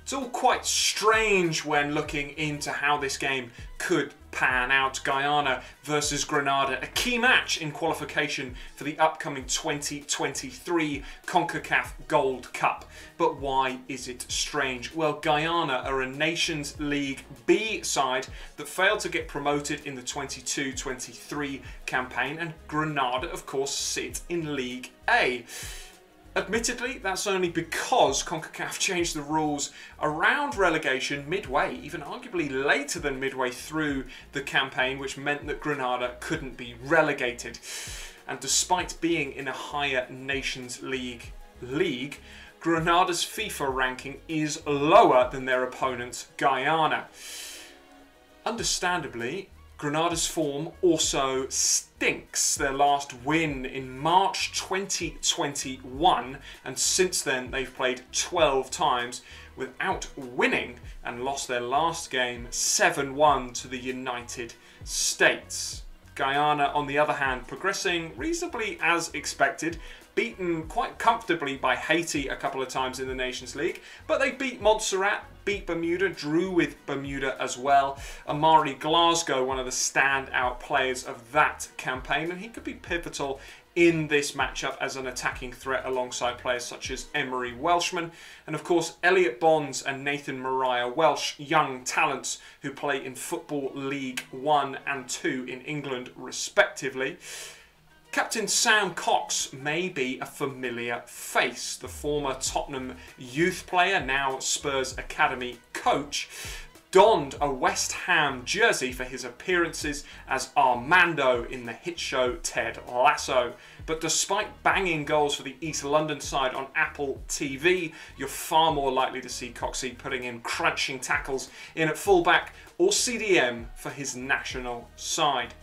It's all quite strange when looking into how this game could pan out. Guyana versus Grenada, a key match in qualification for the upcoming 2023 CONCACAF Gold Cup. But why is it strange? Well, Guyana are a Nations League B side that failed to get promoted in the 22-23 campaign, and Grenada, of course, sit in League A. Admittedly, that's only because CONCACAF changed the rules around relegation midway, even arguably later than midway through the campaign, which meant that Grenada couldn't be relegated. And despite being in a higher Nations League, Grenada's FIFA ranking is lower than their opponents, Guyana. Understandably, Grenada's form also stinks. Their last win in March 2021, and since then they've played 12 times without winning and lost their last game 7-1 to the United States. Guyana, on the other hand, progressing reasonably as expected. Beaten quite comfortably by Haiti a couple of times in the Nations League, but they beat Montserrat, beat Bermuda, drew with Bermuda as well. Amari Glasgow, one of the standout players of that campaign, and he could be pivotal in this matchup as an attacking threat alongside players such as Emery Welshman, and of course Elliot Bonds and Nathan Mariah Welsh, young talents who play in Football League 1 and 2 in England respectively. Captain Sam Cox may be a familiar face. The former Tottenham youth player, now Spurs Academy coach, donned a West Ham jersey for his appearances as Armando in the hit show Ted Lasso. But despite banging goals for the East London side on Apple TV, you're far more likely to see Coxey putting in crunching tackles in at fullback or CDM for his national side.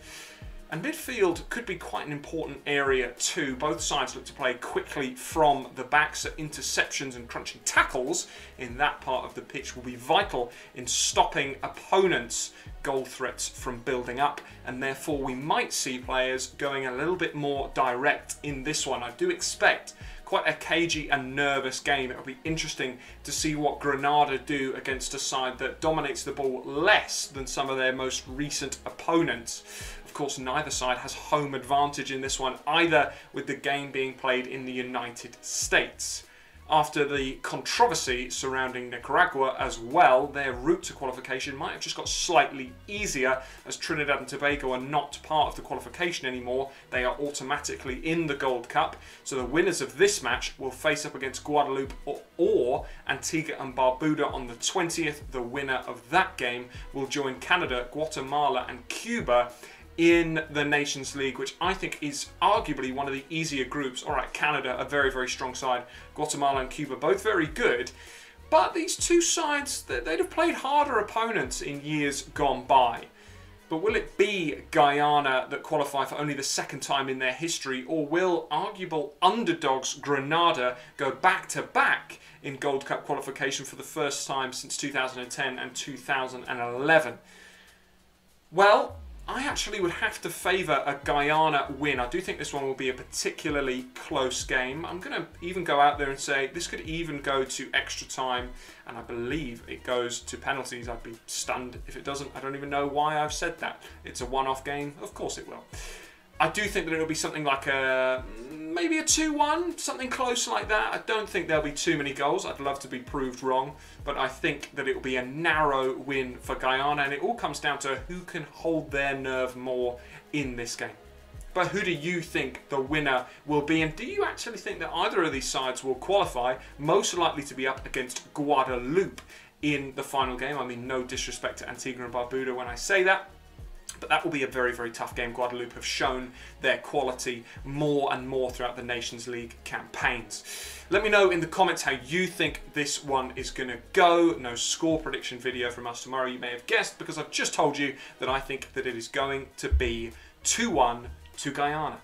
And midfield could be quite an important area too. Both sides look to play quickly from the back, so interceptions and crunching tackles in that part of the pitch will be vital in stopping opponents' goal threats from building up, and therefore we might see players going a little bit more direct in this one. I do expect quite a cagey and nervous game. It'll be interesting to see what Grenada do against a side that dominates the ball less than some of their most recent opponents. Of course, neither side has home advantage in this one either, with the game being played in the United States. After the controversy surrounding Nicaragua as well, their route to qualification might have just got slightly easier, as Trinidad and Tobago are not part of the qualification anymore. They are automatically in the Gold Cup, so the winners of this match will face up against Guadeloupe or Antigua and Barbuda on the 20th. The winner of that game will join Canada, Guatemala and Cuba in the Nations League, which I think is arguably one of the easier groups. All right, Canada, a very, very strong side. Guatemala and Cuba, both very good. But these two sides, they'd have played harder opponents in years gone by. But will it be Guyana that qualify for only the second time in their history, or will arguable underdogs Grenada go back-to-back in Gold Cup qualification for the first time since 2010 and 2011? Well, I actually would have to favour a Guyana win. I do think this one will be a particularly close game. I'm going to even go out there and say this could even go to extra time, and I believe it goes to penalties. I'd be stunned if it doesn't. I don't even know why I've said that. It's a one-off game. Of course it will. I do think that it'll be something like maybe a 2-1, something close like that. I don't think there'll be too many goals. I'd love to be proved wrong, but I think that it will be a narrow win for Guyana, and it all comes down to who can hold their nerve more in this game. But who do you think the winner will be, and do you actually think that either of these sides will qualify? Most likely to be up against Guadeloupe in the final game. I mean, no disrespect to Antigua and Barbuda when I say that, but that will be a very, very tough game. Guadeloupe have shown their quality more and more throughout the Nations League campaigns. Let me know in the comments how you think this one is going to go. No score prediction video from us tomorrow, you may have guessed, because I've just told you that I think that it is going to be 2-1 to Guyana.